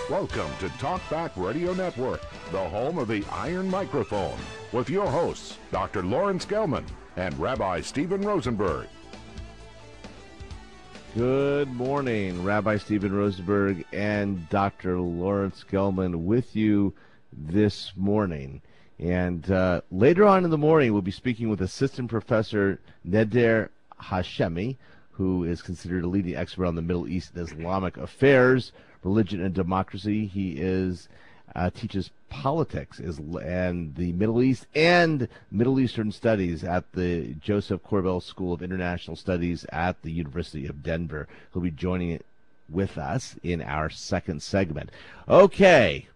Welcome to Talkback Radio Network, the home of the Iron Microphone, with your hosts, Dr. Lawrence Gelman and Rabbi Stephen Rosenberg. Good morning, Rabbi Stephen Rosenberg and Dr. Lawrence Gelman with you this morning. And later on in the morning, we'll be speaking with Assistant Professor Neder Hashemi, who is considered a leading expert on the Middle East and Islamic affairs, religion, and democracy. He teaches politics and the Middle East and Middle Eastern studies at the Joseph Corbell School of International Studies at the University of Denver. He'll be joining with us in our second segment. Okay,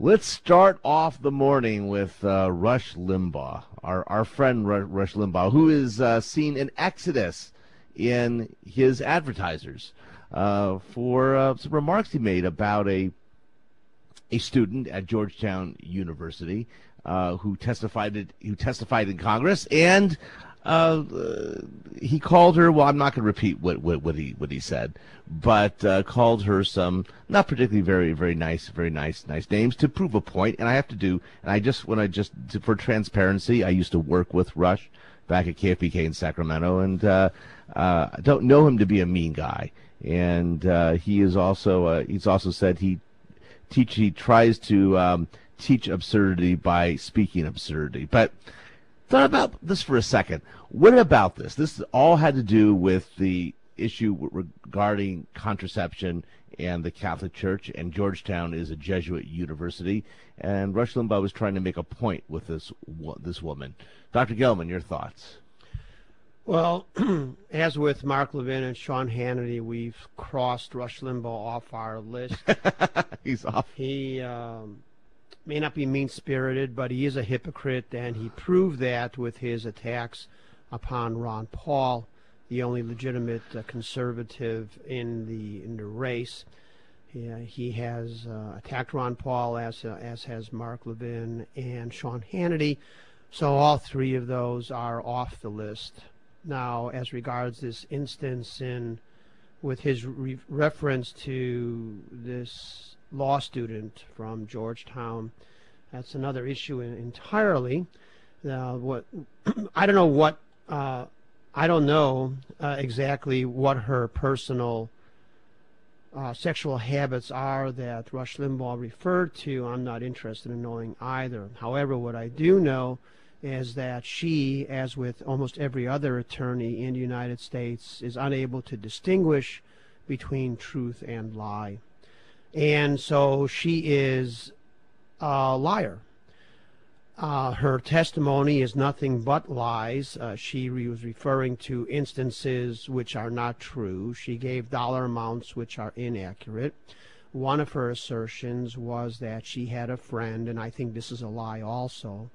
let's start off the morning with Rush Limbaugh, our friend Rush Limbaugh, who is seeing an exodus in his advertisers for some remarks he made about a student at Georgetown University who testified in Congress, and he called her. Well, I'm not going to repeat what he said, but called her some not particularly very nice names to prove a point. And I have to do. And for transparency, I used to work with Rush back at KFBK in Sacramento, and I don't know him to be a mean guy. And he's also said he tries to teach absurdity by speaking absurdity. But thought about this for a second. What about this? This all had to do with the issue regarding contraception and the Catholic Church, and Georgetown is a Jesuit university, and Rush Limbaugh was trying to make a point with this woman. Dr. Gelman, your thoughts? Well, as with Mark Levin and Sean Hannity, we've crossed Rush Limbaugh off our list. He's off. He may not be mean-spirited, but he is a hypocrite, and he proved that with his attacks upon Ron Paul, the only legitimate conservative in the race. He has attacked Ron Paul, as has Mark Levin and Sean Hannity. So all three of those are off the list. Now, as regards this instance with his reference to this law student from Georgetown, that's another issue entirely. I don't know exactly what her personal sexual habits are that Rush Limbaugh referred to. I'm not interested in knowing either. However, what I do know is that she, as with almost every other attorney in the United States, is unable to distinguish between truth and lie. And so she is a liar. Her testimony is nothing but lies. She was referring to instances which are not true. She gave dollar amounts which are inaccurate. One of her assertions was that she had a friend, and I think this is a lie also.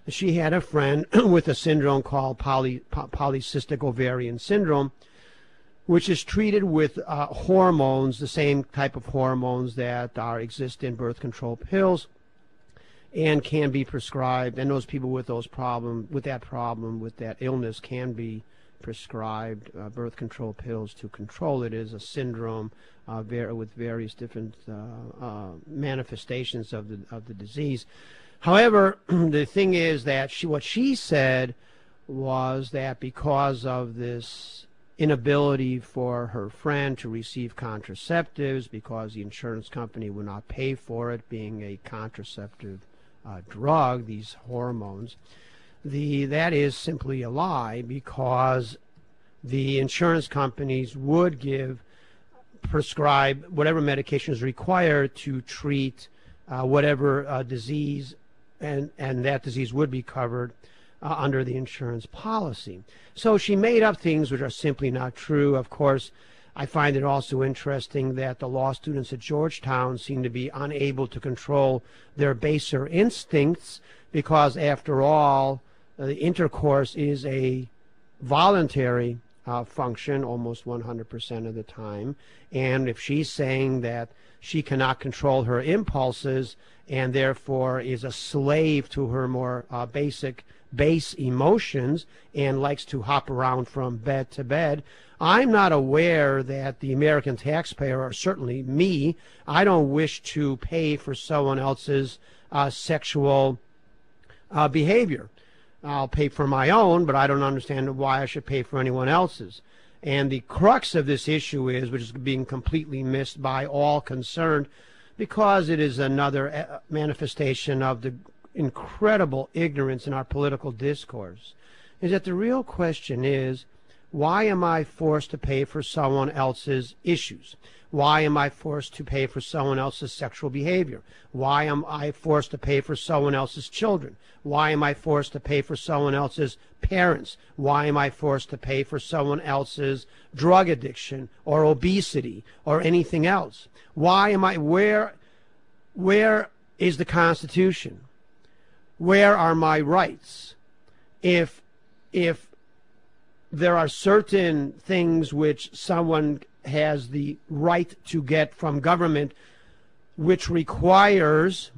She had a friend with a syndrome called polycystic ovarian syndrome, which is treated with hormones, the same type of hormones that exist in birth control pills, and can be prescribed. And those people with that illness can be prescribed birth control pills to control it. It is a syndrome with various different manifestations of the disease. However, the thing is that what she said was that because of this inability for her friend to receive contraceptives, because the insurance company would not pay for it, being a contraceptive drug, these hormones, that is simply a lie, because the insurance companies would prescribe whatever medication is required to treat whatever disease, and that disease would be covered under the insurance policy. So she made up things which are simply not true. Of course, I find it also interesting that the law students at Georgetown seem to be unable to control their baser instincts, because after all, the intercourse is a voluntary function almost 100% of the time. And if she's saying that she cannot control her impulses and therefore is a slave to her more basic base emotions and likes to hop around from bed to bed. I'm not aware that the American taxpayer, or certainly me, I don't wish to pay for someone else's sexual behavior. I'll pay for my own, but I don't understand why I should pay for anyone else's. And the crux of this issue is, which is being completely missed by all concerned, because it is another manifestation of the incredible ignorance in our political discourse, is that the real question is, why am I forced to pay for someone else's issues? Why am I forced to pay for someone else's sexual behavior? Why am I forced to pay for someone else's children? Why am I forced to pay for someone else's parents? Why am I forced to pay for someone else's drug addiction or obesity or anything else? Why am I, where is the Constitution? Where are my rights? If there are certain things which someone has the right to get from government, which requires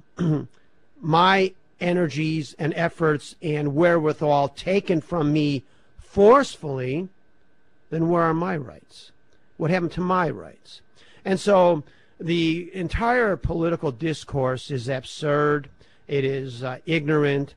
my energies and efforts and wherewithal taken from me forcefully, then where are my rights? What happened to my rights? And so the entire political discourse is absurd. It is ignorant.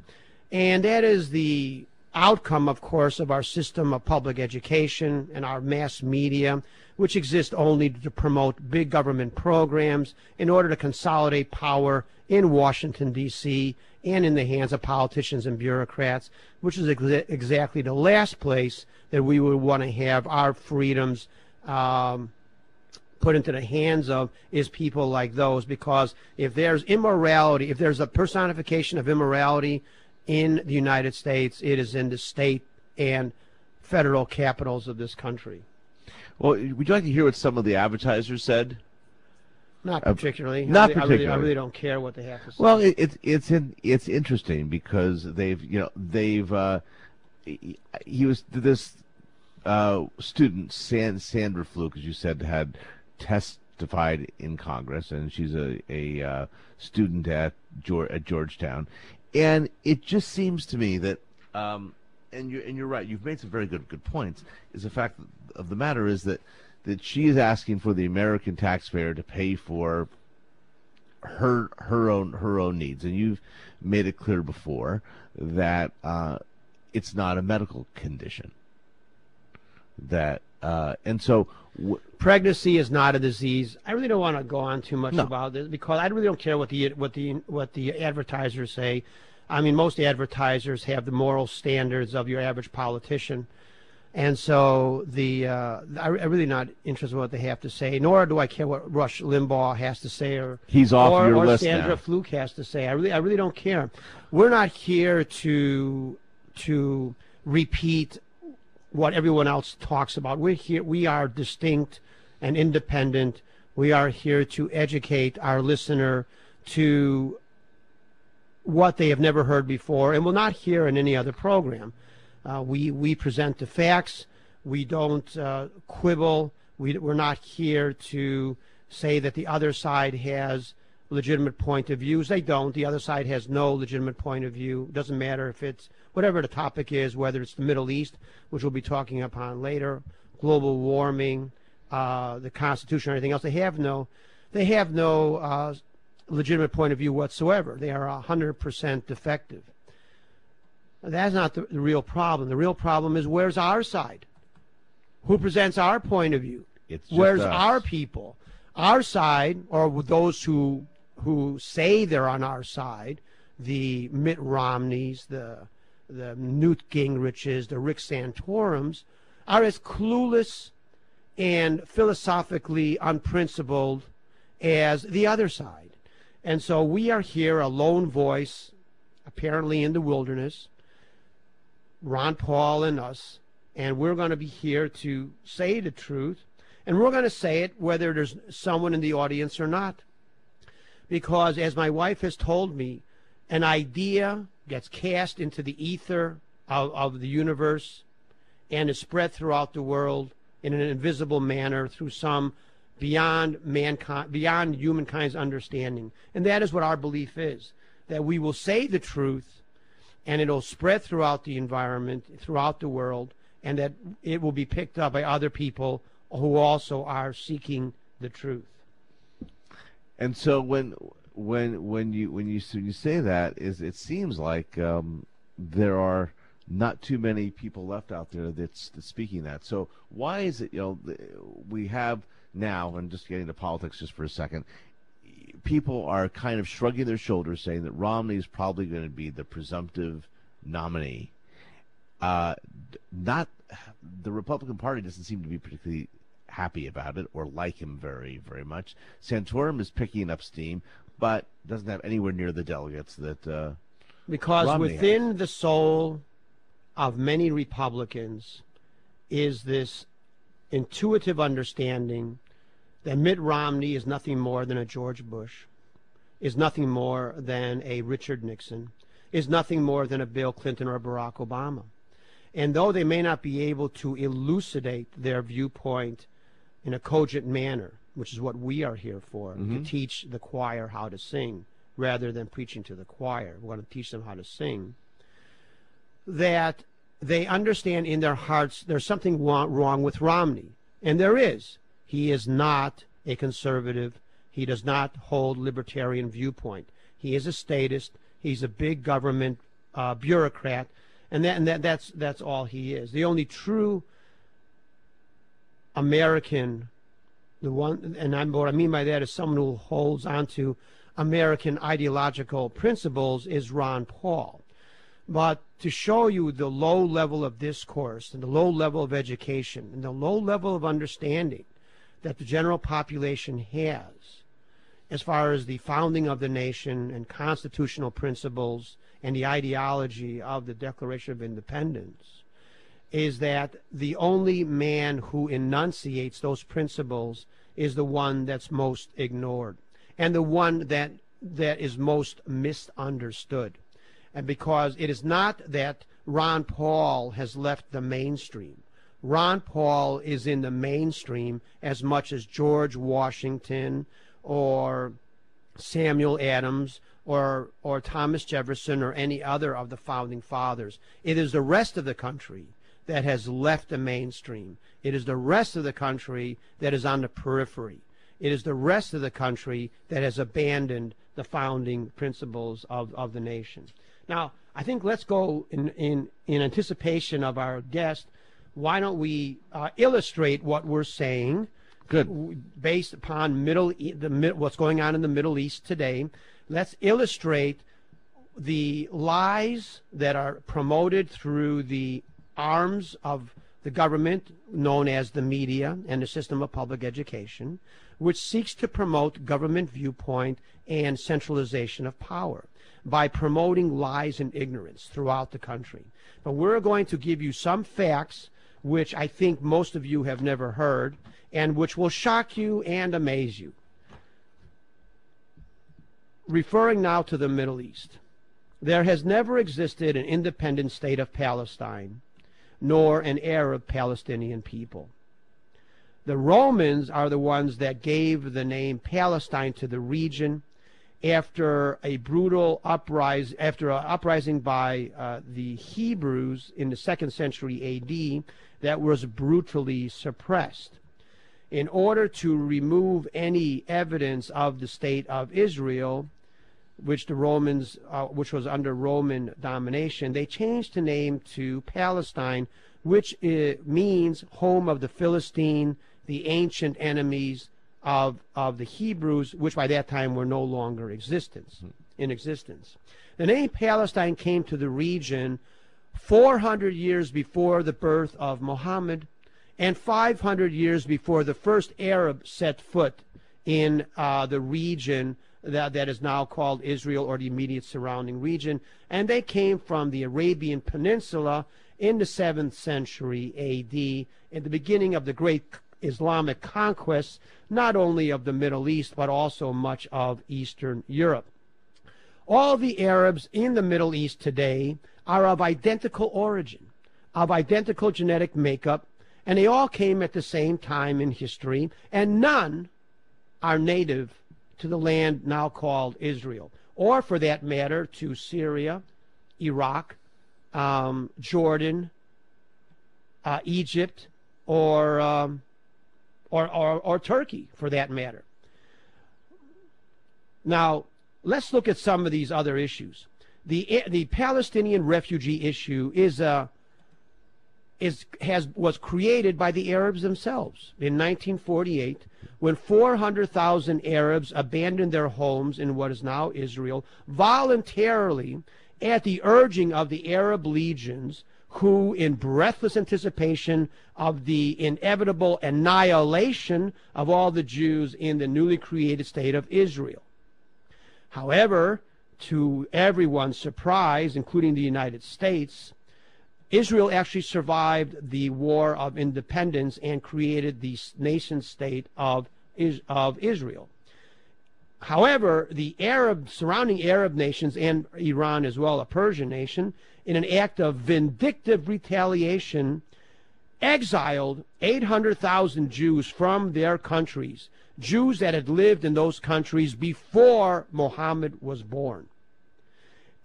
And that is the outcome, of course, of our system of public education and our mass media, which exist only to promote big government programs in order to consolidate power in Washington, D.C., and in the hands of politicians and bureaucrats, which is exactly the last place that we would want to have our freedoms put into the hands of, is people like those. Because if there's immorality, if there's a personification of immorality in the United States, it is in the state and federal capitals of this country. Well, would you like to hear what some of the advertisers said? Not particularly. Not particularly. I really don't care what they have to say. Well, it's interesting because he was this student, Sandra Fluke, as you said, had testified in Congress, and she's a student at Georgetown, and it just seems to me that and you're right, you've made some very good points, is the fact of the matter is that she is asking for the American taxpayer to pay for her own needs, and you've made it clear before that it's not a medical condition. That and so pregnancy is not a disease. I really don't want to go on too much about this, because I really don't care what the advertisers say. I mean, most advertisers have the moral standards of your average politician. And so I'm really not interested in what they have to say, nor do I care what Rush Limbaugh has to say, or he's off your or list Sandra now. Fluke has to say. I really don't care. We're not here to repeat what everyone else talks about. We're here. We are distinct and independent. We are here to educate our listener to what they have never heard before and will not hear in any other program. We present the facts. We don't quibble. We're not here to say that the other side has legitimate point of views. They don't. The other side has no legitimate point of view. It doesn't matter if it's whatever the topic is, whether it's the Middle East, which we'll be talking upon later, global warming, the Constitution, or anything else. They have no legitimate point of view whatsoever. They are 100% defective. That's not the real problem. The real problem is, where's our side? Who presents our point of view? Where's our people? Our side, or those who say they're on our side, the Mitt Romneys, the Newt Gingriches, the Rick Santorums, are as clueless and philosophically unprincipled as the other side. And so we are here, a lone voice, apparently in the wilderness, Ron Paul and us, and we're going to be here to say the truth, and we're going to say it whether there's someone in the audience or not. Because, as my wife has told me, an idea gets cast into the ether of the universe and is spread throughout the world in an invisible manner through some beyond humankind's understanding. And that is what our belief is, that we will say the truth, and it'll spread throughout the environment, throughout the world, and that it will be picked up by other people who also are seeking the truth. And so when you say that, it seems like there are not too many people left out there that's speaking that. So why is it, we have now, and just getting into politics just for a second, people are kind of shrugging their shoulders, saying that Romney is probably going to be the presumptive nominee. Not the Republican Party doesn't seem to be particularly happy about it or like him very, very much. Santorum is picking up steam, but doesn't have anywhere near the delegates that because Romney within has. the soul of many Republicans is this intuitive understanding that Mitt Romney is nothing more than a George Bush, is nothing more than a Richard Nixon, is nothing more than a Bill Clinton or a Barack Obama. And though they may not be able to elucidate their viewpoint in a cogent manner, which is what we are here for, to teach the choir how to sing, rather than preaching to the choir. We want to teach them how to sing. That they understand in their hearts there's something wrong with Romney. And there is. He is not a conservative. He does not hold libertarian viewpoint. He is a statist. He's a big government bureaucrat. And that's all he is. The only true American, what I mean by that is someone who holds onto American ideological principles, is Ron Paul. But to show you the low level of discourse and the low level of education and the low level of understanding that the general population has as far as the founding of the nation and constitutional principles and the ideology of the Declaration of Independence, is that the only man who enunciates those principles is the one that's most ignored and the one that is most misunderstood. And because it is not that Ron Paul has left the mainstream. Ron Paul is in the mainstream as much as George Washington or Samuel Adams or Thomas Jefferson or any other of the founding fathers. It is the rest of the country that has left the mainstream. It is the rest of the country that is on the periphery. It is the rest of the country that has abandoned the founding principles of the nation. Now, I think let's go in anticipation of our guest. Why don't we illustrate what we're saying? Good. Based upon what's going on in the Middle East today. Let's illustrate the lies that are promoted through the arms of the government, known as the media and the system of public education, which seeks to promote government viewpoint and centralization of power by promoting lies and ignorance throughout the country. But we're going to give you some facts which I think most of you have never heard and which will shock you and amaze you. Referring now to the Middle East, there has never existed an independent state of Palestine, nor an Arab Palestinian people. The Romans are the ones that gave the name Palestine to the region after a brutal uprising by the Hebrews in the 2nd century A.D. that was brutally suppressed. In order to remove any evidence of the state of Israel, which the Romans, which was under Roman domination, they changed the name to Palestine, which means home of the Philistine, the ancient enemies of the Hebrews, which by that time were no longer in existence. The name Palestine came to the region 400 years before the birth of Muhammad and 500 years before the first Arab set foot in the region that is now called Israel, or the immediate surrounding region. And they came from the Arabian Peninsula in the 7th century A.D., in the beginning of the great Islamic conquests, not only of the Middle East, but also much of Eastern Europe. All the Arabs in the Middle East today are of identical origin, of identical genetic makeup, and they all came at the same time in history, and none are native to the land now called Israel, or for that matter to Syria, Iraq, Jordan, Egypt, or Turkey, for that matter. Now, let's look at some of these other issues. The Palestinian refugee issue was created by the Arabs themselves in 1948, when 400,000 Arabs abandoned their homes in what is now Israel voluntarily at the urging of the Arab legions, who, in breathless anticipation of the inevitable annihilation of all the Jews in the newly created state of Israel. However, to everyone's surprise, including the United States, Israel actually survived the War of Independence and created the nation state of Israel. However, the surrounding Arab nations, and Iran as well, a Persian nation, in an act of vindictive retaliation, exiled 800,000 Jews from their countries, Jews that had lived in those countries before Muhammad was born.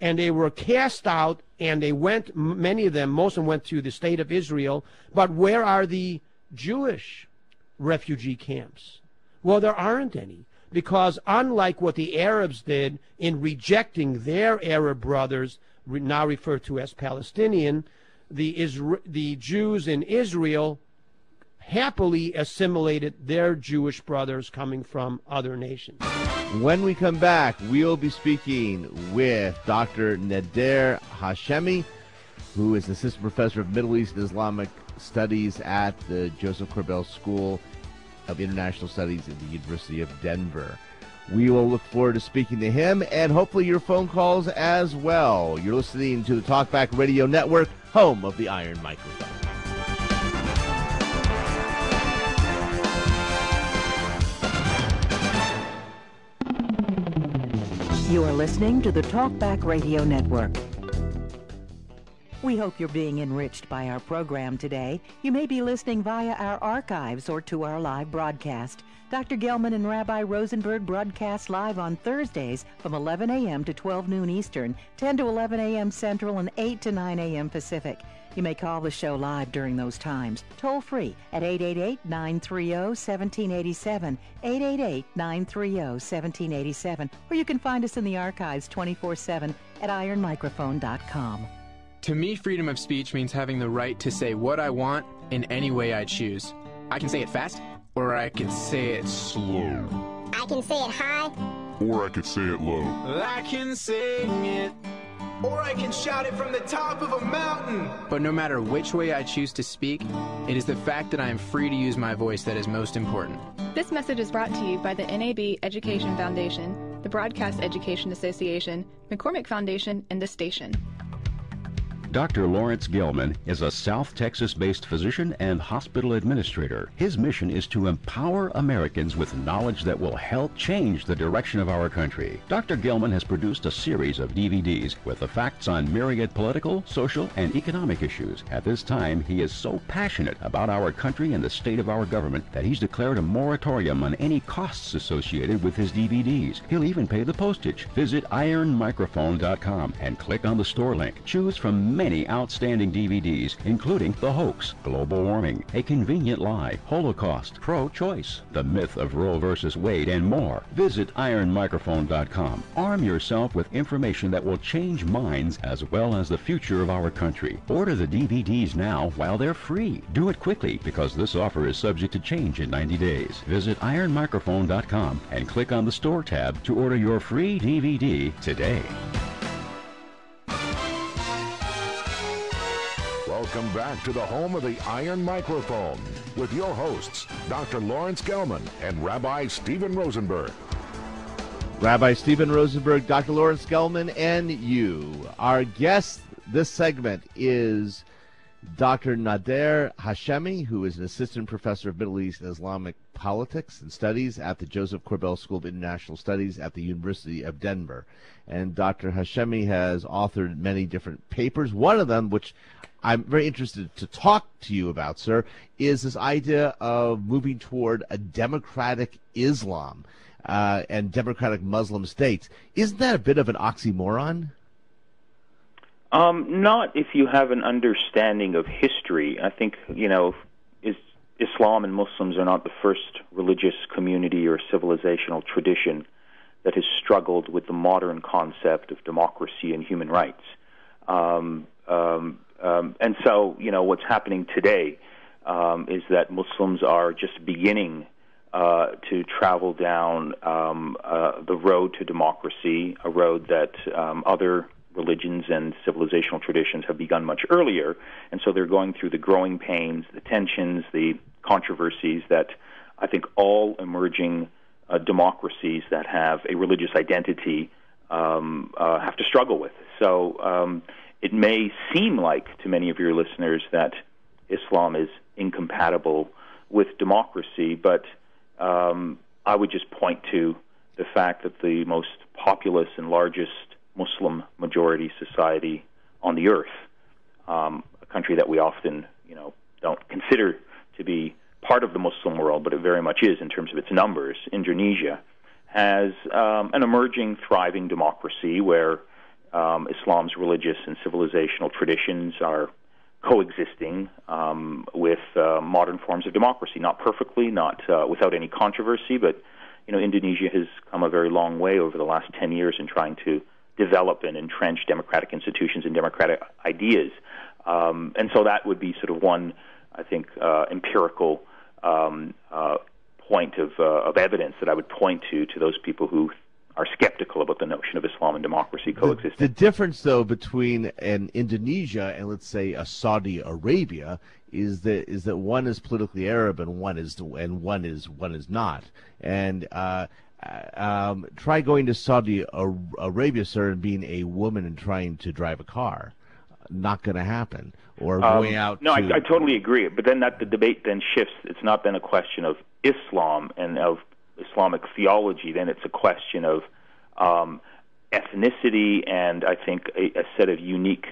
And they were cast out, and they went, many of them, most of them went to the state of Israel. But where are the Jewish refugee camps? Well, there aren't any, because unlike what the Arabs did in rejecting their Arab brothers, now referred to as Palestinian, the Jews in Israel happily assimilated their Jewish brothers coming from other nations. When we come back, we'll be speaking with Dr. Nader Hashemi, who is assistant professor of Middle East and Islamic Studies at the Joseph Corbell School of International Studies at the University of Denver. We will look forward to speaking to him, and hopefully your phone calls as well. You're listening to the Talkback Radio Network, home of the Iron Microphone. You are listening to the Talkback Radio Network. We hope you're being enriched by our program today. You may be listening via our archives or to our live broadcast. Dr. Gelman and Rabbi Rosenberg broadcast live on Thursdays from 11 a.m. to 12 noon Eastern, 10 to 11 a.m. Central, and 8 to 9 a.m. Pacific. You may call the show live during those times, toll free at 888-930-1787, 888-930-1787, or you can find us in the archives 24/7 at ironmicrophone.com. To me, freedom of speech means having the right to say what I want in any way I choose. I can say it fast, or I can say it slow. I can say it high, Or I could say it low. I can sing it, or I can shout it from the top of a mountain. But no matter which way I choose to speak, it is the fact that I am free to use my voice that is most important. This message is brought to you by the NAB Education Foundation, the Broadcast Education Association, McCormick Foundation, and the station. Dr. Lawrence Gelman is a South Texas-based physician and hospital administrator. His mission is to empower Americans with knowledge that will help change the direction of our country. Dr. Gelman has produced a series of DVDs with the facts on myriad political, social, and economic issues. At this time, he is so passionate about our country and the state of our government that he's declared a moratorium on any costs associated with his DVDs. He'll even pay the postage. Visit ironmicrophone.com and click on the store link. Choose from many outstanding DVDs, including The Hoax, Global Warming, A Convenient Lie, Holocaust, Pro-Choice, The Myth of Roe vs. Wade, and more. Visit ironmicrophone.com. Arm yourself with information that will change minds as well as the future of our country. Order the DVDs now while they're free. Do it quickly because this offer is subject to change in 90 days. Visit ironmicrophone.com and click on the Store tab to order your free DVD today. Welcome back to the home of the Iron Microphone with your hosts, Dr. Lawrence Gelman and Rabbi Stephen Rosenberg. Rabbi Stephen Rosenberg, Dr. Lawrence Gelman, and you. Our guest this segment is Dr. Nader Hashemi, who is an assistant professor of Middle East and Islamic Politics and Studies at the Joseph Corbell School of International Studies at the University of Denver. And Dr. Hashemi has authored many different papers. One of them, which I'm very interested to talk to you about, sir, is this idea of moving toward a democratic Islam and democratic Muslim states. Isn't that a bit of an oxymoron? Not if you have an understanding of history. I think, Islam and Muslims are not the first religious community or civilizational tradition that has struggled with the modern concept of democracy and human rights. And so, what's happening today is that Muslims are just beginning to travel down the road to democracy, a road that other religions and civilizational traditions have begun much earlier, and so they're going through the growing pains, the tensions, the controversies that I think all emerging democracies that have a religious identity have to struggle with. So it may seem like to many of your listeners that Islam is incompatible with democracy, but I would just point to the fact that the most populous and largest Muslim majority society on the earth, a country that we often, don't consider to be part of the Muslim world, but it very much is in terms of its numbers, Indonesia, has an emerging, thriving democracy where Islam's religious and civilizational traditions are coexisting with modern forms of democracy. Not perfectly, not without any controversy, but Indonesia has come a very long way over the last 10 years in trying to develop and entrench democratic institutions and democratic ideas. And so that would be sort of one, I think, empirical point of evidence that I would point to those people who are skeptical about the notion of Islam and democracy coexisting. The difference, though, between an Indonesia and, let's say, a Saudi Arabia is that one is politically Arab and one is not. And try going to Saudi Arabia, sir, and being a woman and trying to drive a car. Not going to happen. Or going out. No, I totally agree. But then the debate then shifts. It's not then a question of Islam and of Islamic theology. Then it's a question of ethnicity and I think a set of unique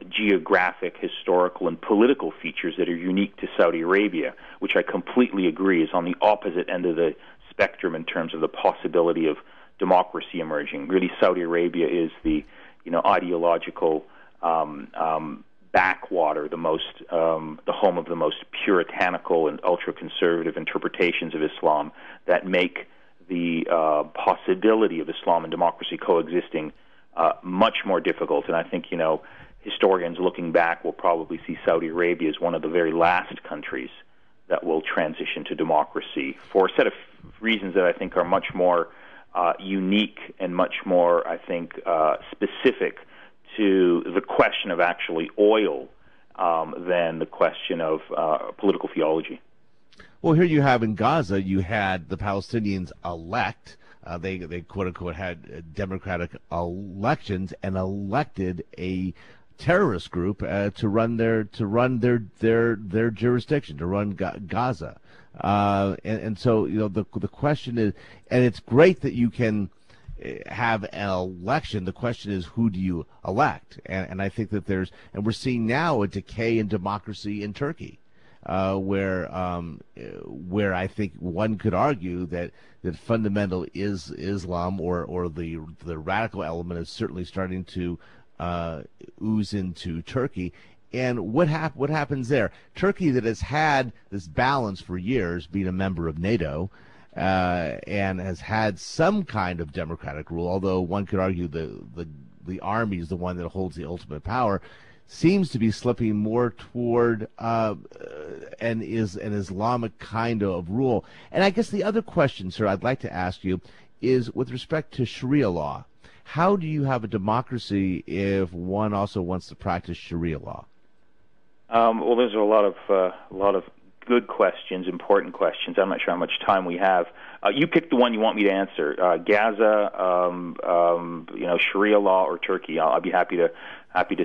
geographic, historical, and political features that are unique to Saudi Arabia, which I completely agree is on the opposite end of the spectrum in terms of the possibility of democracy emerging. Really, Saudi Arabia is the ideological backwater, the home of the most puritanical and ultra-conservative interpretations of Islam that make the possibility of Islam and democracy coexisting much more difficult. And I think, historians looking back will probably see Saudi Arabia as one of the very last countries that will transition to democracy for a set of reasons that I think are much more unique and much more, I think, specific to the question of actually oil than the question of political theology. Well, here you have in Gaza, you had the Palestinians elect. They quote unquote had democratic elections and elected a terrorist group to run their jurisdiction, to run Gaza. And so the question is, and it's great that you can have an election. The question is, who do you elect? And I think that we're seeing now a decay in democracy in Turkey, where I think one could argue that fundamental Islam or the radical element is certainly starting to ooze into Turkey. And what happens there? Turkey, that has had this balance for years, being a member of NATO, and has had some kind of democratic rule, although one could argue the army is the one that holds the ultimate power, seems to be slipping more toward an Islamic kind of rule. And I guess the other question, sir, I'd like to ask you is with respect to Sharia law. How do you have a democracy if one also wants to practice Sharia law? Well, there's a lot of good questions, important questions. I'm not sure how much time we have. You pick the one you want me to answer. Gaza, Sharia law, or Turkey. I'll be happy to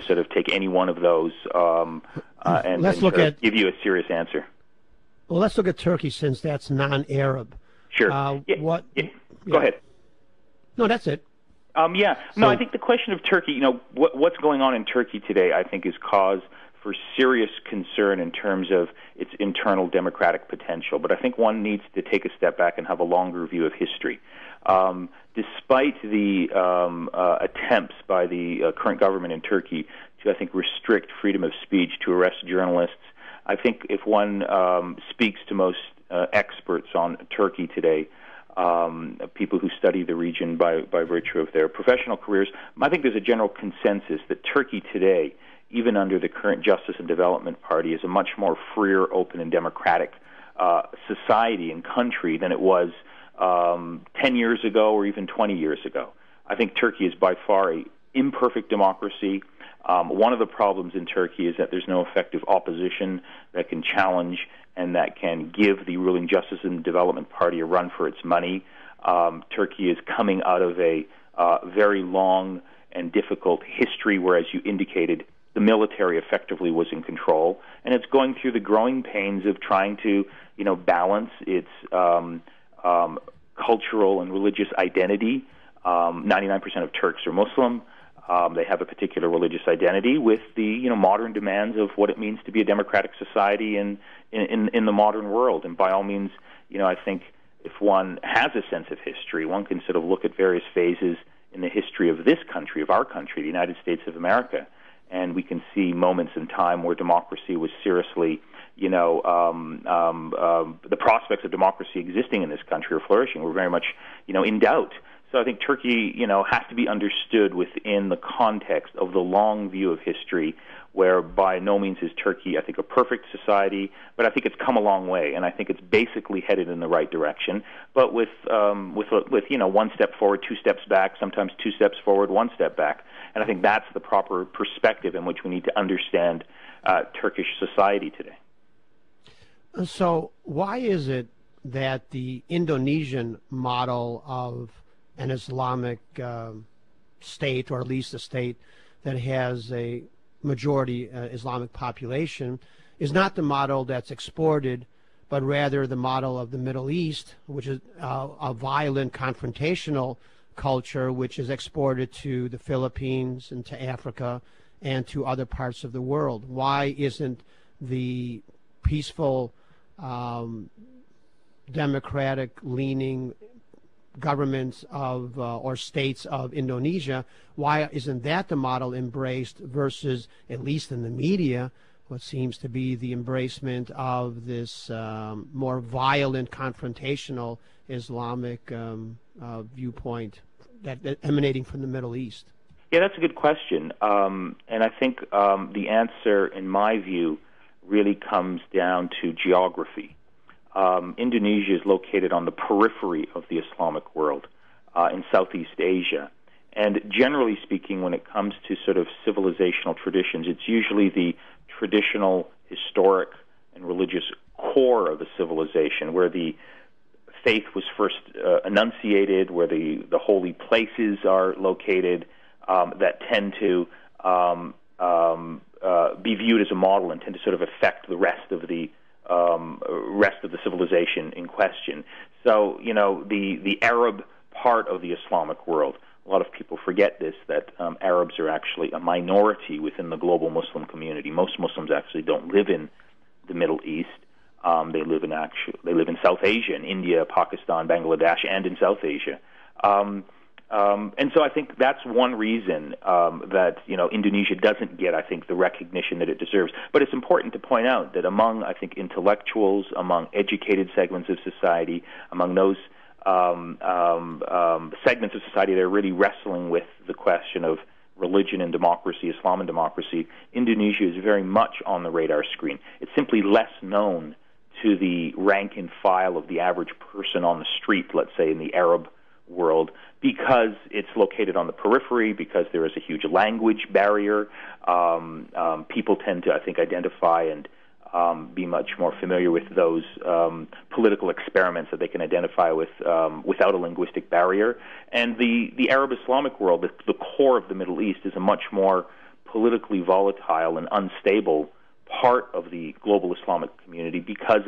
sort of take any one of those and give you a serious answer. Well, let's look at Turkey since that's non-Arab. Sure. Go ahead. No, that's it. I think the question of Turkey, what's going on in Turkey today, I think, is cause for serious concern in terms of its internal democratic potential. But I think one needs to take a step back and have a longer view of history. Despite the attempts by the current government in Turkey to, I think, restrict freedom of speech, to arrest journalists, I think if one speaks to most experts on Turkey today, people who study the region by virtue of their professional careers, I think there's a general consensus that Turkey today, even under the current Justice and Development Party, is a much more freer, open, and democratic society and country than it was 10 years ago or even 20 years ago. I think Turkey is by far an imperfect democracy. One of the problems in Turkey is that there's no effective opposition that can challenge and that can give the ruling Justice and Development Party a run for its money. Turkey is coming out of a very long and difficult history where, as you indicated, the military effectively was in control, and it's going through the growing pains of trying to, balance its cultural and religious identity. 99% of Turks are Muslim. They have a particular religious identity with the modern demands of what it means to be a democratic society in the modern world. And by all means, I think if one has a sense of history, one can sort of look at various phases in the history of this country, of our country, the United States of America, and we can see moments in time where democracy was seriously, the prospects of democracy existing in this country or flourishing were very much, in doubt. So I think Turkey, has to be understood within the context of the long view of history, where by no means is Turkey, I think, a perfect society, but I think it's come a long way, and I think it's basically headed in the right direction, but with one step forward, two steps back, sometimes two steps forward, one step back. And I think that's the proper perspective in which we need to understand Turkish society today. So why is it that the Indonesian model of an Islamic state, or at least a state that has a majority Islamic population, is not the model that's exported, but rather the model of the Middle East, which is a violent, confrontational culture, which is exported to the Philippines and to Africa and to other parts of the world? Why isn't the peaceful, democratic-leaning governments of or states of Indonesia, why isn't that the model embraced versus, at least in the media, what seems to be the embracement of this more violent, confrontational Islamic viewpoint that emanating from the Middle East? Yeah, that's a good question. And I think the answer, in my view, really comes down to geography. Indonesia is located on the periphery of the Islamic world in Southeast Asia. And generally speaking, when it comes to sort of civilizational traditions, it's usually the traditional, historic, and religious core of a civilization where the faith was first enunciated, where the holy places are located, that tend to be viewed as a model and tend to sort of affect the rest of the civilization in question. So, the Arab part of the Islamic world, a lot of people forget this, that Arabs are actually a minority within the global Muslim community. Most Muslims actually don't live in the Middle East. They live in South Asia, in India, Pakistan, Bangladesh, and in South Asia. And so I think that's one reason that Indonesia doesn't get, I think, the recognition that it deserves. But it's important to point out that among, I think, intellectuals, among educated segments of society, among those segments of society that are really wrestling with the question of religion and democracy, Islam and democracy, Indonesia is very much on the radar screen. It's simply less known to the rank and file of the average person on the street, let's say, in the Arab world, because it's located on the periphery, because there is a huge language barrier. People tend to, I think, identify and be much more familiar with those political experiments that they can identify with without a linguistic barrier. And the Arab Islamic world, the core of the Middle East, is a much more politically volatile and unstable part of the global Islamic community because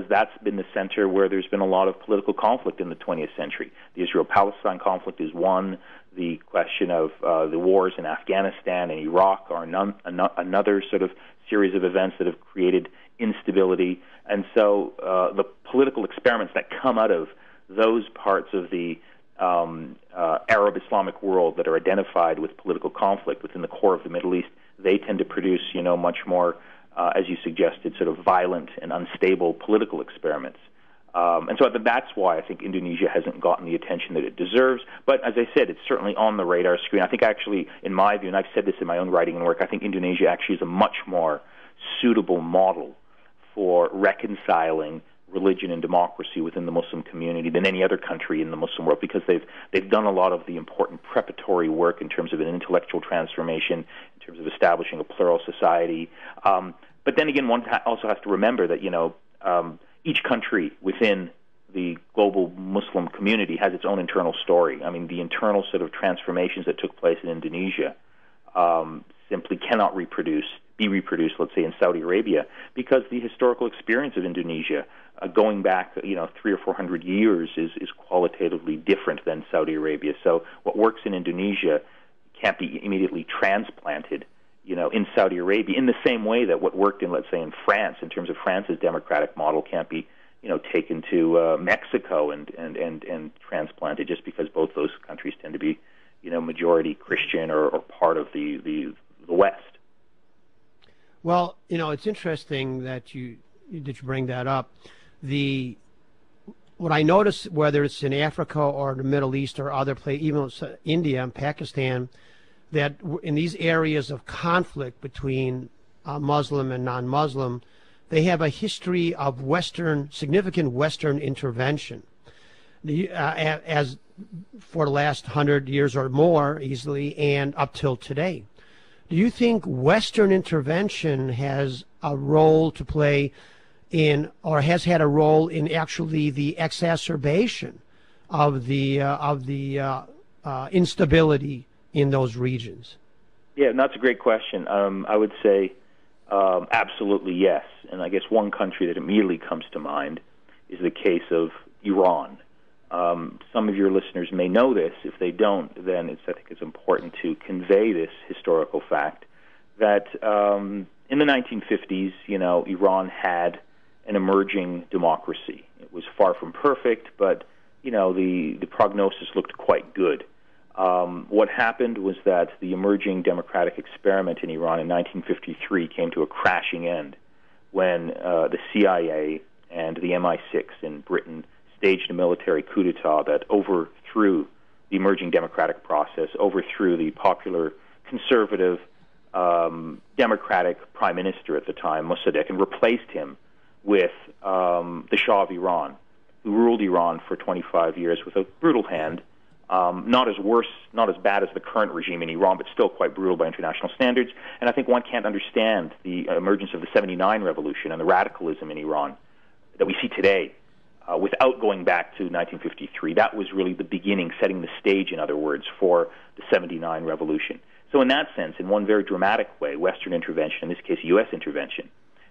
that's been the center where there's been a lot of political conflict in the 20th century. The Israel-Palestine conflict is one. The question of the wars in Afghanistan and Iraq are another sort of series of events that have created instability. And so the political experiments that come out of those parts of the Arab Islamic world that are identified with political conflict within the core of the Middle East, they tend to produce, much more, as you suggested, sort of violent and unstable political experiments. And so that's why I think Indonesia hasn't gotten the attention that it deserves. But as I said, it's certainly on the radar screen. I think actually, in my view, and I've said this in my own writing and work, I think Indonesia actually is a much more suitable model for reconciling religion and democracy within the Muslim community than any other country in the Muslim world, because they've done a lot of the important preparatory work in terms of an intellectual transformation, in terms of establishing a plural society. But then again, one also has to remember that, each country within the global Muslim community has its own internal story. I mean, the internal sort of transformations that took place in Indonesia simply cannot be reproduced, let's say, in Saudi Arabia, because the historical experience of Indonesia, going back, 300 or 400 years, is qualitatively different than Saudi Arabia. So what works in Indonesia can't be immediately transplanted in Saudi Arabia, in the same way that what worked in, let's say, in France, in terms of France's democratic model, can't be, taken to Mexico and transplanted, just because both those countries tend to be, majority Christian or part of the West. Well, it's interesting that you bring that up. What I notice, whether it's in Africa or the Middle East or other places, even India and Pakistan, that in these areas of conflict between Muslim and non-Muslim, they have a history of significant Western intervention, as for the last 100 years or more, easily, and up till today. Do you think Western intervention has a role to play in, or has had a role in, actually the exacerbation of the instability in those regions? Yeah, and that's a great question. I would say absolutely yes. And I guess one country that immediately comes to mind is the case of Iran. Some of your listeners may know this. If they don't, then I think it's important to convey this historical fact that in the 1950s, Iran had an emerging democracy. It was far from perfect, but the prognosis looked quite good. What happened was that the emerging democratic experiment in Iran in 1953 came to a crashing end when the CIA and the MI6 in Britain staged a military coup d'etat that overthrew the emerging democratic process, overthrew the popular conservative democratic prime minister at the time, Mossadegh, and replaced him with the Shah of Iran, who ruled Iran for 25 years with a brutal hand. Not as bad as the current regime in Iran, but still quite brutal by international standards. And I think one can't understand the emergence of the 79 revolution and the radicalism in Iran that we see today without going back to 1953. That was really the beginning, setting the stage, in other words, for the 79 revolution. So in that sense, in one very dramatic way, Western intervention, in this case U.S. intervention,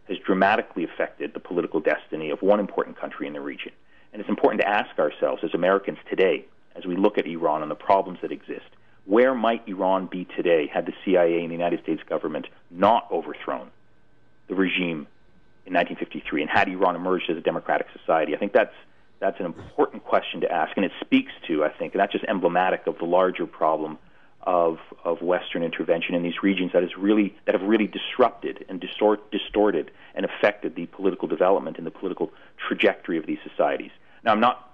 has dramatically affected the political destiny of one important country in the region. And it's important to ask ourselves as Americans today, as we look at Iran and the problems that exist, where might Iran be today had the CIA and the United States government not overthrown the regime in 1953, and had Iran emerged as a democratic society? I think that's an important question to ask, and it speaks to, I think, and that's just emblematic of the larger problem of Western intervention in these regions that have really disrupted and distorted and affected the political development and the political trajectory of these societies. Now, I'm not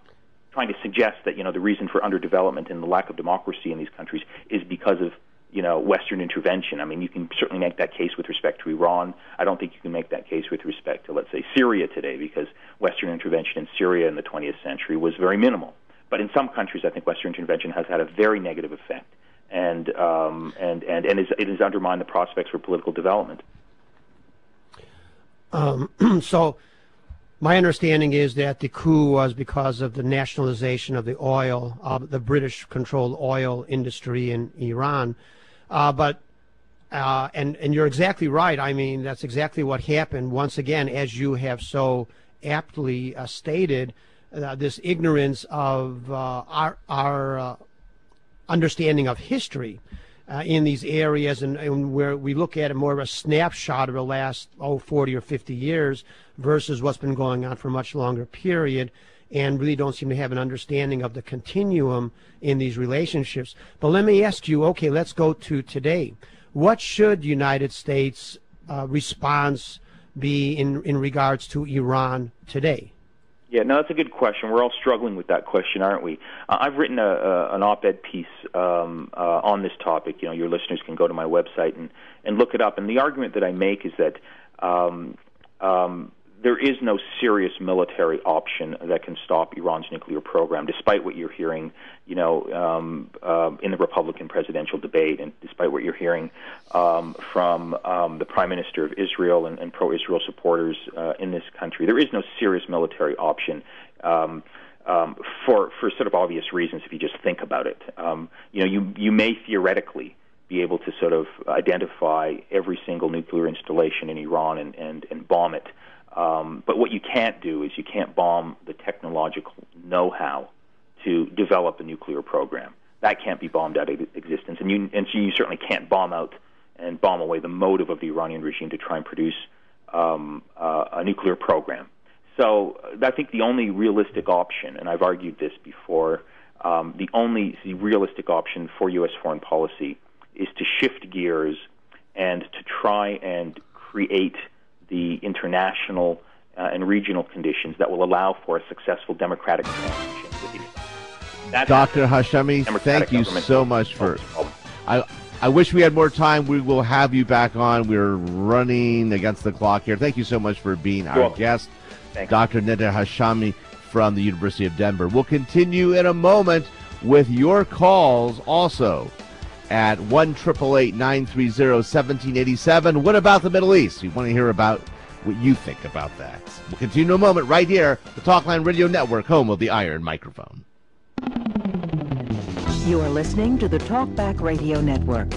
trying to suggest that the reason for underdevelopment and the lack of democracy in these countries is because of Western intervention. I mean, you can certainly make that case with respect to Iran. I don't think you can make that case with respect to, let's say, Syria today, because Western intervention in Syria in the 20th century was very minimal. But in some countries, I think Western intervention has had a very negative effect, and it has undermined the prospects for political development. So my understanding is that the coup was because of the nationalization of the oil, the British-controlled oil industry in Iran. And you're exactly right. I mean, that's exactly what happened. Once again, as you have so aptly stated, this ignorance of our understanding of history in these areas, and where we look at it more of a snapshot of the last 40 or 50 years versus what's been going on for a much longer period, and really don't seem to have an understanding of the continuum in these relationships. But let me ask you, okay, let's go to today. What should the United States response be in regards to Iran today? Yeah, no, that's a good question. We're all struggling with that question, aren't we? I've written an op-ed piece on this topic. You know, your listeners can go to my website and look it up. And the argument that I make is that there is no serious military option that can stop Iran's nuclear program, despite what you're hearing, you know, in the Republican presidential debate, and despite what you're hearing from the Prime Minister of Israel and pro-Israel supporters in this country. There is no serious military option for sort of obvious reasons if you just think about it. You know, you may theoretically be able to sort of identify every single nuclear installation in Iran and bomb it. But what you can't do is you can't bomb the technological know-how to develop a nuclear program. That can't be bombed out of existence. And so you certainly can't bomb out and bomb away the motive of the Iranian regime to try and produce a nuclear program. So I think the only realistic option, and I've argued this before, the only realistic option for U.S. foreign policy is to shift gears and to try and create the international and regional conditions that will allow for a successful democratic transition within it. Dr. Hashemi, thank you so much for... I wish we had more time. We will have you back on. We're running against the clock here. Thank you so much for being our guest, Dr. Neda Hashemi from the University of Denver. We'll continue in a moment with your calls also at 1-888-930-1787. What about the Middle East? We want to hear about what you think about that. We'll continue in a moment right here, the Talkline Radio Network, home of the Iron Microphone. You are listening to the Talkback Radio Network.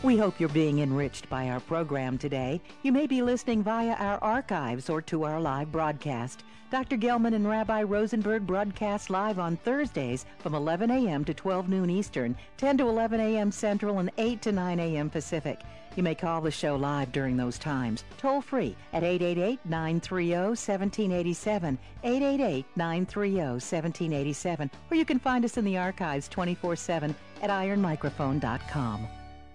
We hope you're being enriched by our program today. You may be listening via our archives or to our live broadcast. Dr. Gelman and Rabbi Rosenberg broadcast live on Thursdays from 11 a.m. to 12 noon Eastern, 10 to 11 a.m. Central, and 8 to 9 a.m. Pacific. You may call the show live during those times, toll free at 888-930-1787, 888-930-1787, or you can find us in the archives 24/7 at ironmicrophone.com.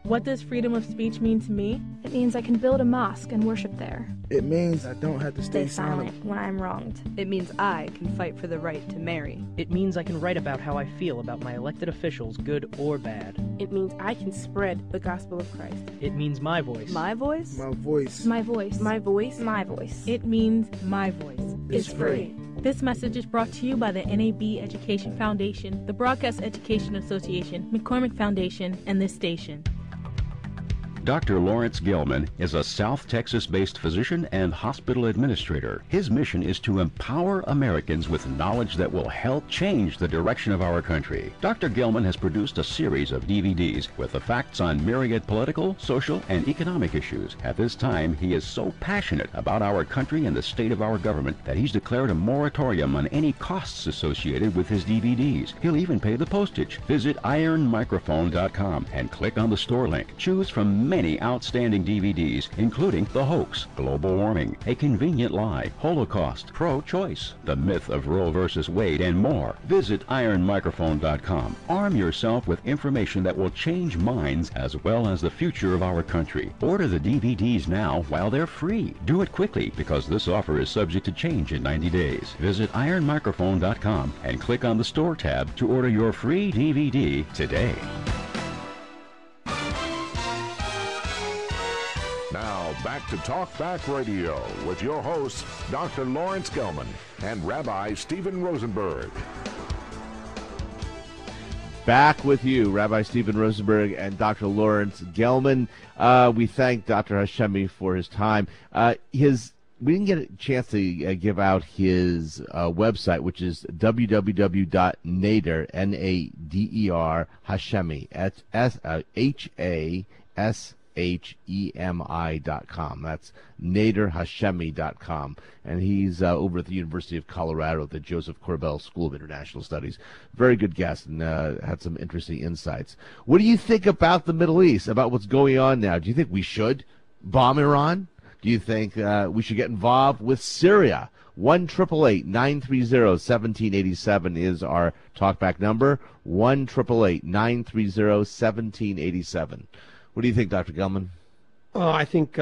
What does freedom of speech mean to me? It means I can build a mosque and worship there. It means I don't have to stay silent when I'm wronged. It means I can fight for the right to marry. It means I can write about how I feel about my elected officials, good or bad. It means I can spread the gospel of Christ. It means my voice. My voice? My voice. My voice. My voice. My voice. It means my voice is free. This message is brought to you by the NAB Education Foundation, the Broadcast Education Association, McCormick Foundation, and this station. Dr. Lawrence Gelman is a South Texas-based physician and hospital administrator. His mission is to empower Americans with knowledge that will help change the direction of our country. Dr. Gelman has produced a series of DVDs with the facts on myriad political, social, and economic issues. At this time, he is so passionate about our country and the state of our government that he's declared a moratorium on any costs associated with his DVDs. He'll even pay the postage. Visit ironmicrophone.com and click on the store link. Choose from many outstanding DVDs, including The Hoax, Global Warming, A Convenient Lie, Holocaust, Pro-Choice, The Myth of Roe vs. Wade, and more. Visit ironmicrophone.com. Arm yourself with information that will change minds as well as the future of our country. Order the DVDs now while they're free. Do it quickly because this offer is subject to change in 90 days. Visit ironmicrophone.com and click on the store tab to order your free DVD today. Now, back to Talkback Radio with your hosts, Dr. Lawrence Gelman and Rabbi Stephen Rosenberg. Back with you, Rabbi Stephen Rosenberg and Dr. Lawrence Gelman. We thank Dr. Hashemi for his time. We didn't get a chance to give out his website, which is www.nader, Nader, Hashemi, Hashemi, NaderHashemi.com. That's NaderHashemi.com. And he's over at the University of Colorado at the Joseph Corbell School of International Studies. Very good guest, and had some interesting insights. What do you think about the Middle East, about what's going on now? Do you think we should bomb Iran? Do you think we should get involved with Syria? 1-888-930-1787 is our talkback number. 1-888-930-1787. What do you think, Dr. Gelman? I think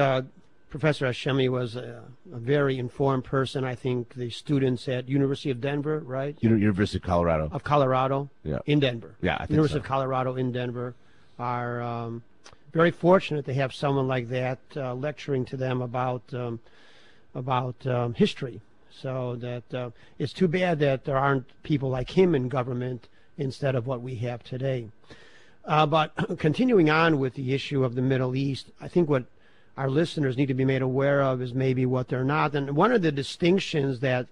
Professor Hashemi was a very informed person. I think the students at University of Denver, right? University of Colorado. Of Colorado, yeah. In Denver. Yeah, I think University so. of Colorado in Denver are very fortunate to have someone like that lecturing to them about history. So that it's too bad that there aren't people like him in government instead of what we have today. But continuing on with the issue of the Middle East, I think what our listeners need to be made aware of is maybe what they're not. And one of the distinctions that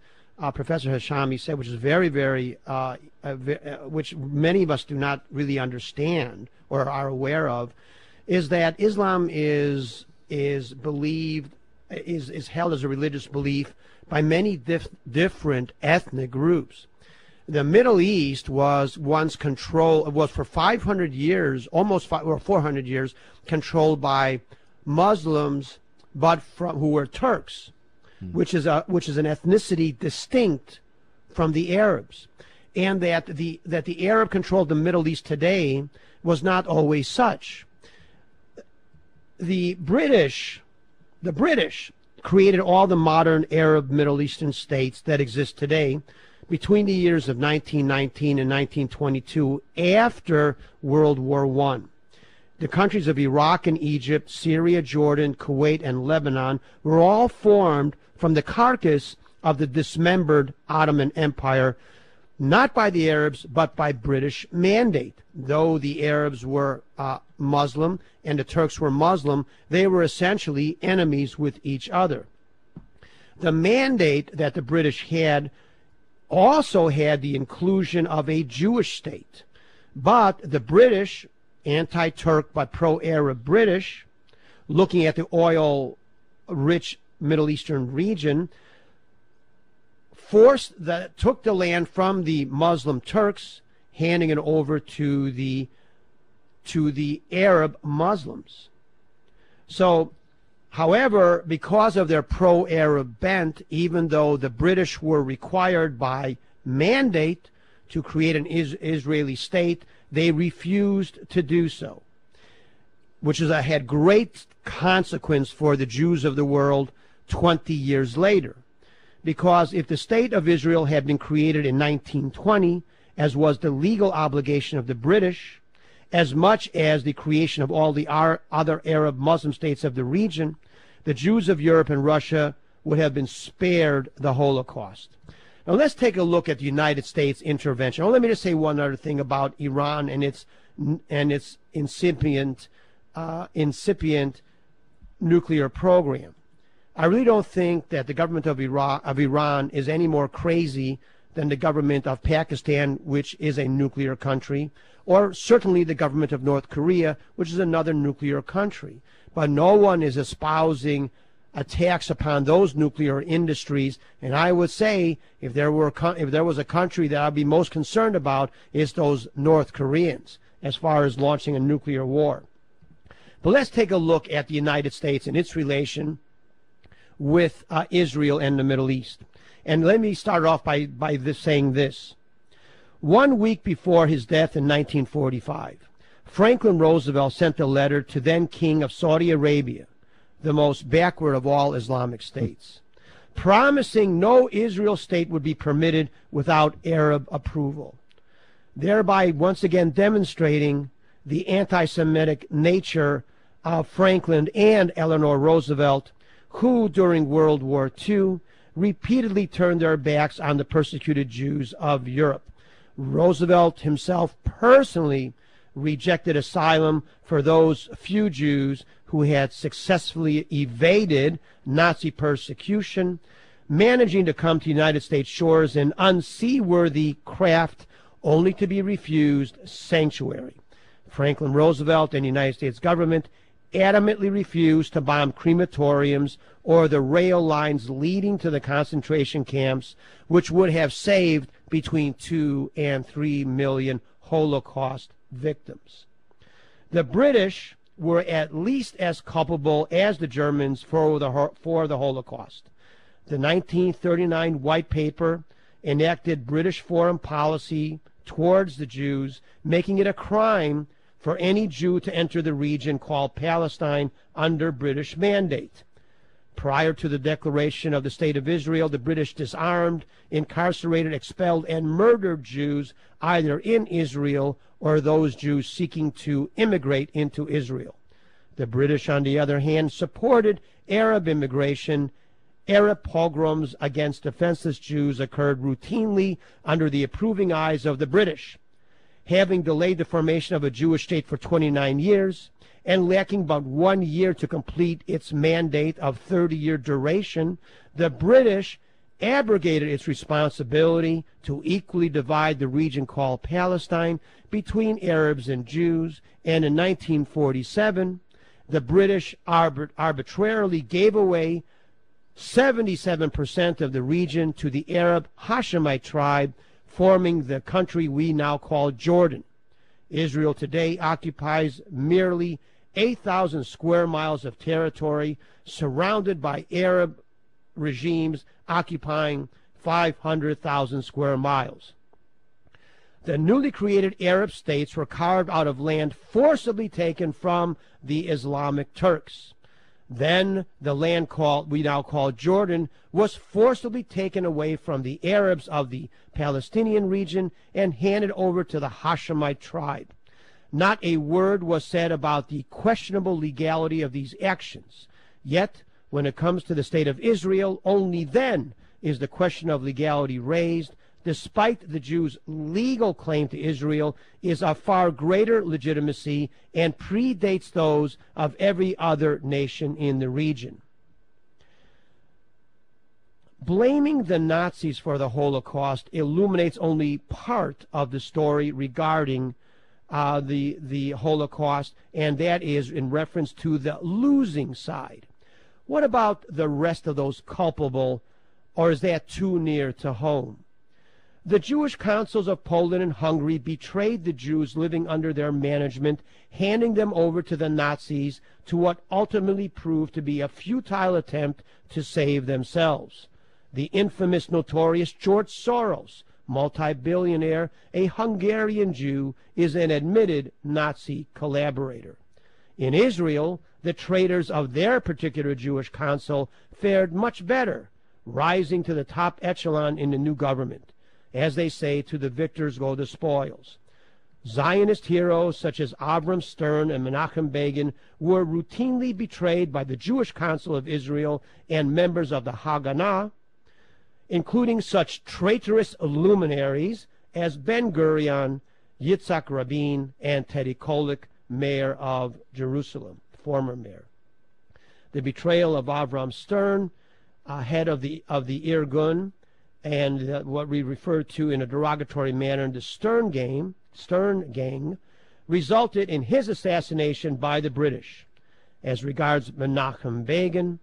Professor Hashemi said, which is very, very, which many of us do not really understand or are aware of, is that Islam is held as a religious belief by many different ethnic groups. The Middle East was once for 500 years, almost 400 years, controlled by Muslims, but who were Turks, which is an ethnicity distinct from the Arabs, and that the Arab control of the Middle East today was not always such. The British created all the modern Arab Middle Eastern states that exist today between the years of 1919 and 1922 after World War I. The countries of Iraq and Egypt, Syria, Jordan, Kuwait, and Lebanon were all formed from the carcass of the dismembered Ottoman Empire, not by the Arabs, but by British mandate. Though the Arabs were Muslim and the Turks were Muslim, they were essentially enemies with each other. The mandate that the British had also had the inclusion of a Jewish state. But the British, anti-Turk but pro-Arab British, looking at the oil-rich Middle Eastern region, took the land from the Muslim Turks, handing it over to the Arab Muslims. So, however, because of their pro-Arab bent, even though the British were required by mandate to create an Israeli state, they refused to do so, which had great consequence for the Jews of the world 20 years later. Because if the State of Israel had been created in 1920, as was the legal obligation of the British, as much as the creation of all the other Arab Muslim states of the region, the Jews of Europe and Russia would have been spared the Holocaust. Now let's take a look at the United States intervention. Let me just say one other thing about Iran and its incipient nuclear program. I really don't think that the government of Iran is any more crazy than the government of Pakistan, which is a nuclear country, or certainly the government of North Korea, which is another nuclear country. But no one is espousing attacks upon those nuclear industries. And I would say if there was a country that I'd be most concerned about, it's those North Koreans as far as launching a nuclear war. But let's take a look at the United States and its relation with Israel and the Middle East. And let me start off by saying this. 1 week before his death in 1945, Franklin Roosevelt sent a letter to then King of Saudi Arabia, the most backward of all Islamic states, promising no Israel state would be permitted without Arab approval, thereby once again demonstrating the anti-Semitic nature of Franklin and Eleanor Roosevelt, who during World War II repeatedly turned their backs on the persecuted Jews of Europe. Roosevelt himself personally rejected asylum for those few Jews who had successfully evaded Nazi persecution, managing to come to United States shores in unseaworthy craft only to be refused sanctuary. Franklin Roosevelt and the United States government adamantly refused to bomb crematoriums or the rail lines leading to the concentration camps, which would have saved between 2 and 3 million Holocaust victims. The British were at least as culpable as the Germans for the Holocaust. The 1939 White Paper enacted British foreign policy towards the Jews, making it a crime for any Jew to enter the region called Palestine under British mandate. Prior to the declaration of the State of Israel, the British disarmed, incarcerated, expelled, and murdered Jews either in Israel or those Jews seeking to immigrate into Israel. The British, on the other hand, supported Arab immigration. Arab pogroms against defenseless Jews occurred routinely under the approving eyes of the British. Having delayed the formation of a Jewish state for 29 years and lacking but 1 year to complete its mandate of 30-year duration, the British abrogated its responsibility to equally divide the region called Palestine between Arabs and Jews, and in 1947, the British arbitrarily gave away 77% of the region to the Arab Hashemite tribe, forming the country we now call Jordan. Israel today occupies merely 8,000 square miles of territory, surrounded by Arab regimes occupying 500,000 square miles. The newly created Arab states were carved out of land forcibly taken from the Islamic Turks. Then the land we now call Jordan was forcibly taken away from the Arabs of the Palestinian region and handed over to the Hashemite tribe. Not a word was said about the questionable legality of these actions. Yet, when it comes to the state of Israel, only then is the question of legality raised, despite the Jews' legal claim to Israel is of far greater legitimacy and predates those of every other nation in the region. Blaming the Nazis for the Holocaust illuminates only part of the story regarding the Holocaust, and that is in reference to the losing side. What about the rest of those culpable, or is that too near to home? The Jewish councils of Poland and Hungary betrayed the Jews living under their management, handing them over to the Nazis to what ultimately proved to be a futile attempt to save themselves. The infamous, notorious George Soros, multi-billionaire, a Hungarian Jew, is an admitted Nazi collaborator. In Israel, the traitors of their particular Jewish council fared much better, rising to the top echelon in the new government. As they say, to the victors go the spoils. Zionist heroes such as Avram Stern and Menachem Begin were routinely betrayed by the Jewish Council of Israel and members of the Haganah, including such traitorous luminaries as Ben-Gurion, Yitzhak Rabin, and Teddy Kolik, mayor of Jerusalem, former mayor. The betrayal of Avram Stern, head of the Irgun, and what we refer to in a derogatory manner, the Stern Gang, resulted in his assassination by the British. As regards Menachem Begin,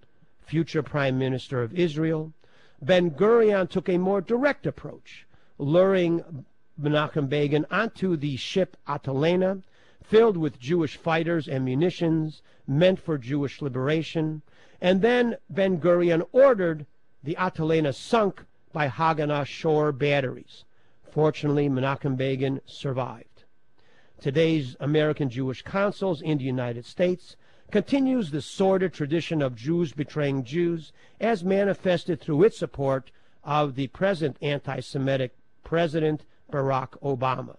future Prime Minister of Israel, Ben-Gurion took a more direct approach, luring Menachem Begin onto the ship Atalena, filled with Jewish fighters and munitions meant for Jewish liberation, and then Ben-Gurion ordered the Atalena sunk by Haganah shore batteries. Fortunately, Menachem Begin survived. Today's American Jewish Councils in the United States continues the sordid tradition of Jews betraying Jews, as manifested through its support of the present anti-Semitic President Barack Obama.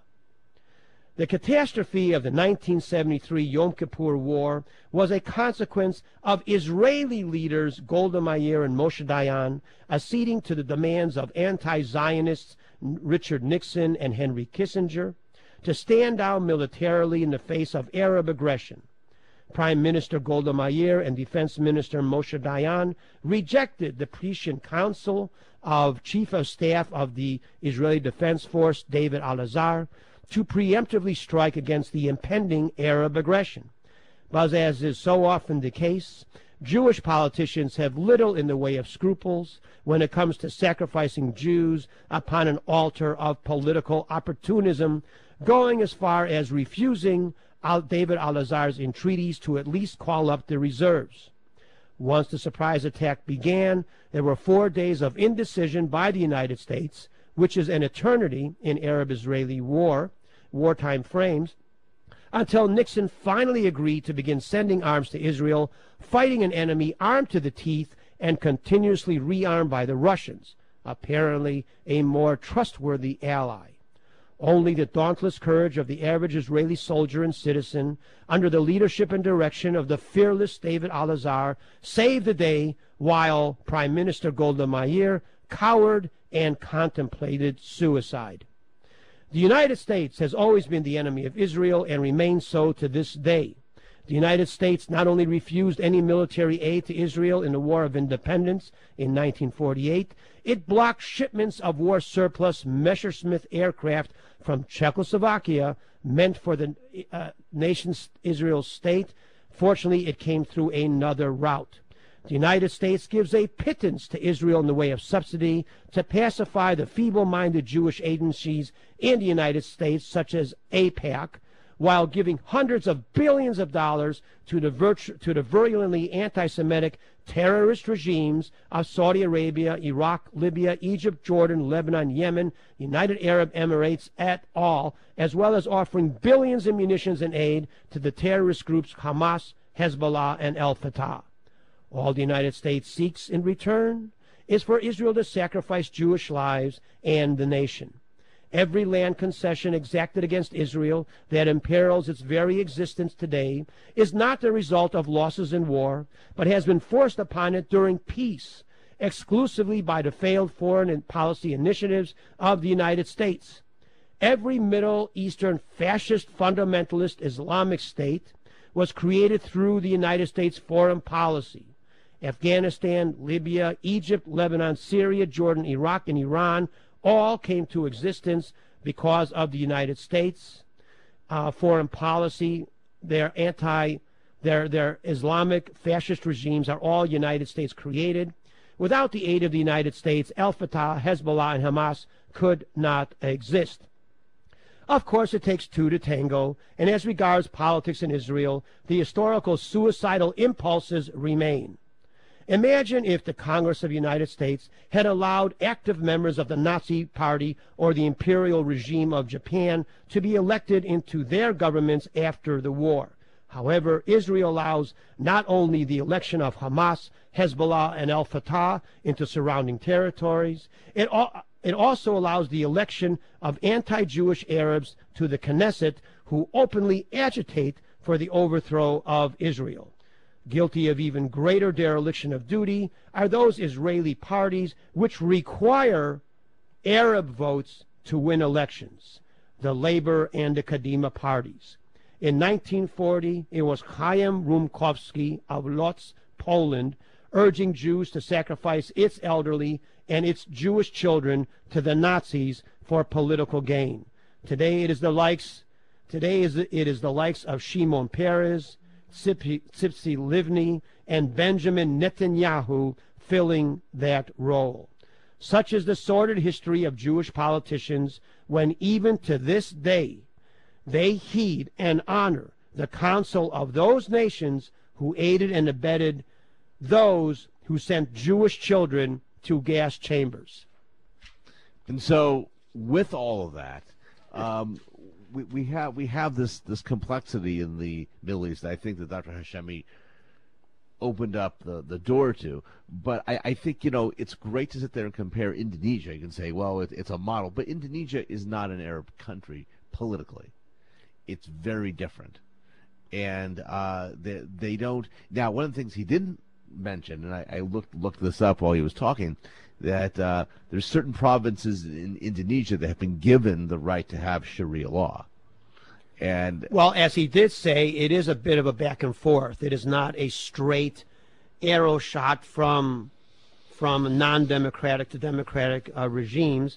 The catastrophe of the 1973 Yom Kippur War was a consequence of Israeli leaders Golda Meir and Moshe Dayan acceding to the demands of anti-Zionists Richard Nixon and Henry Kissinger to stand down militarily in the face of Arab aggression. Prime Minister Golda Meir and Defense Minister Moshe Dayan rejected the prescient counsel of Chief of Staff of the Israeli Defense Force David Al-Azhar to preemptively strike against the impending Arab aggression. But as is so often the case, Jewish politicians have little in the way of scruples when it comes to sacrificing Jews upon an altar of political opportunism, going as far as refusing David Al-Azhar's entreaties to at least call up the reserves. Once the surprise attack began, there were 4 days of indecision by the United States, which is an eternity in Arab-Israeli wartime frames, until Nixon finally agreed to begin sending arms to Israel, fighting an enemy armed to the teeth and continuously rearmed by the Russians, apparently a more trustworthy ally. Only the dauntless courage of the average Israeli soldier and citizen, under the leadership and direction of the fearless David Al-Azhar, saved the day, while Prime Minister Golda Meir cowered and contemplated suicide. The United States has always been the enemy of Israel and remains so to this day. The United States not only refused any military aid to Israel in the War of Independence in 1948, it blocked shipments of war surplus Messerschmitt aircraft from Czechoslovakia meant for the nation Israel's state. Fortunately, it came through another route. The United States gives a pittance to Israel in the way of subsidy to pacify the feeble-minded Jewish agencies in the United States, such as AIPAC, while giving hundreds of billions of dollars to the virulently anti-Semitic terrorist regimes of Saudi Arabia, Iraq, Libya, Egypt, Jordan, Lebanon, Yemen, United Arab Emirates et al., as well as offering billions in munitions and aid to the terrorist groups Hamas, Hezbollah, and Al-Fatah. All the United States seeks in return is for Israel to sacrifice Jewish lives and the nation. Every land concession exacted against Israel that imperils its very existence today is not the result of losses in war, but has been forced upon it during peace, exclusively by the failed foreign policy initiatives of the United States. Every Middle Eastern fascist fundamentalist Islamic state was created through the United States foreign policy. Afghanistan, Libya, Egypt, Lebanon, Syria, Jordan, Iraq, and Iran all came to existence because of the United States foreign policy. Their Islamic fascist regimes are all United States created. Without the aid of the United States, Al-Fatah, Hezbollah, and Hamas could not exist. Of course, it takes two to tango, and as regards politics in Israel, the historical suicidal impulses remain. Imagine if the Congress of the United States had allowed active members of the Nazi Party or the imperial regime of Japan to be elected into their governments after the war. However, Israel allows not only the election of Hamas, Hezbollah, and Al-Fatah into surrounding territories, it also allows the election of anti-Jewish Arabs to the Knesset who openly agitate for the overthrow of Israel. Guilty of even greater dereliction of duty are those Israeli parties which require Arab votes to win elections, the Labor and the Kadima parties. In 1940, it was Chaim Rumkowski of Lodz, Poland, urging Jews to sacrifice its elderly and its Jewish children to the Nazis for political gain. Today it is the likes of Shimon Peres, Tzipsi Livni, and Benjamin Netanyahu filling that role. Such is the sordid history of Jewish politicians when even to this day they heed and honor the counsel of those nations who aided and abetted those who sent Jewish children to gas chambers. And so, with all of that, we have this complexity in the Middle East. I think that Dr. Hashemi opened up the door to. But I think, it's great to sit there and compare Indonesia. You can say, well, it's a model. But Indonesia is not an Arab country politically. It's very different. And they don't. Now, one of the things he didn't mention, and I looked this up while he was talking, that there's certain provinces in Indonesia that have been given the right to have Sharia law. And well, as he did say, it is a bit of a back and forth. It is not a straight arrow shot from non-democratic to democratic regimes.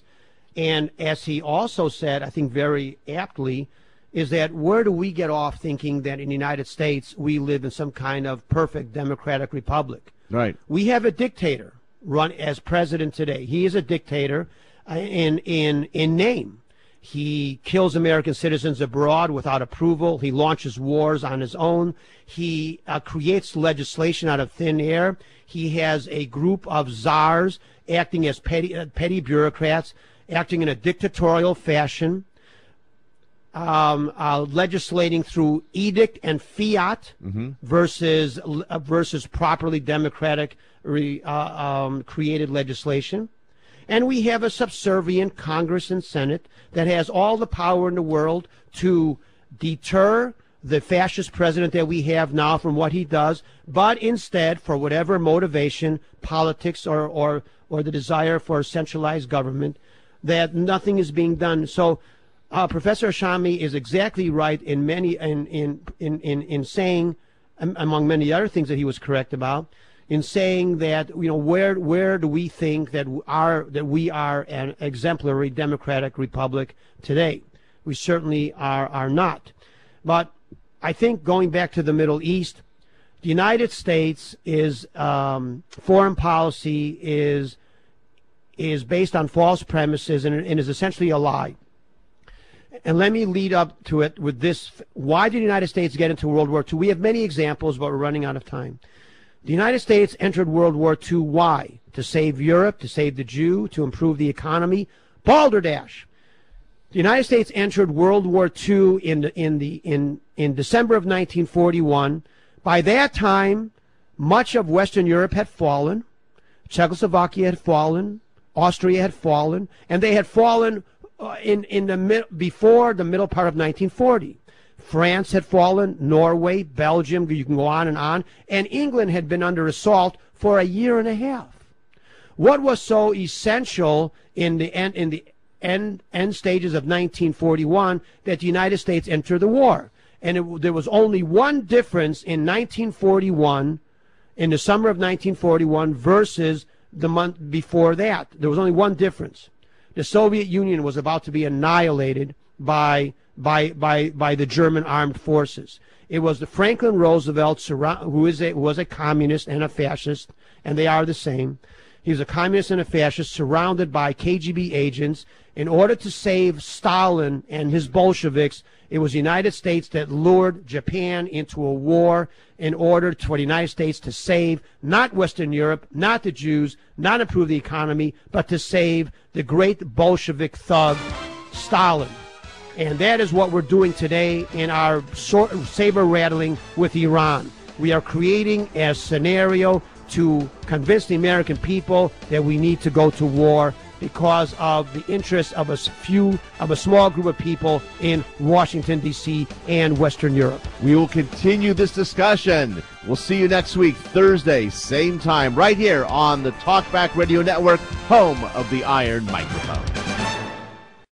And as he also said, I think very aptly, is that where do we get off thinking that in the United States we live in some kind of perfect democratic republic? Right. We have a dictator run as president today. He is a dictator in name. He kills American citizens abroad without approval. He launches wars on his own. He creates legislation out of thin air. He has a group of czars acting as petty bureaucrats, acting in a dictatorial fashion, legislating through edict and fiat versus properly democratic created legislation. And we have a subservient Congress and Senate that has all the power in the world to deter the fascist president that we have now from what he does, but instead, for whatever motivation, politics or the desire for centralized government, that nothing is being done. So Professor Ashami is exactly right in saying, among many other things that he was correct about, in saying that, you know, where do we think that we are an exemplary democratic republic today? We certainly are not. But I think going back to the Middle East, the United States is foreign policy is based on false premises and is essentially a lie. And let me lead up to it with this. Why did the United States get into World War II? We have many examples, but we're running out of time. The United States entered World War II. Why? To save Europe, to save the Jew, to improve the economy. Balderdash. The United States entered World War II in December of 1941. By that time, much of Western Europe had fallen. Czechoslovakia had fallen. Austria had fallen, and they had fallen before the middle part of 1940. France had fallen, Norway, Belgium, you can go on, and England had been under assault for a year and a half. What was so essential in the end stages of 1941 that the United States entered the war? And there was only one difference in 1941, in the summer of 1941, versus the month before that. There was only one difference. The Soviet Union was about to be annihilated by the German armed forces. It was the Franklin Roosevelt, who was a communist and a fascist, and they are the same. He was a communist and a fascist surrounded by KGB agents. In order to save Stalin and his Bolsheviks, it was the United States that lured Japan into a war in order for the United States to save not Western Europe, not the Jews, not improve the economy, but to save the great Bolshevik thug, Stalin. And that is what we're doing today in our saber rattling with Iran. We are creating a scenario to convince the American people that we need to go to war because of the interests of a small group of people in Washington, D.C. and Western Europe. We will continue this discussion. We'll see you next week, Thursday, same time, right here on the Talkback Radio Network, home of the Iron Microphone.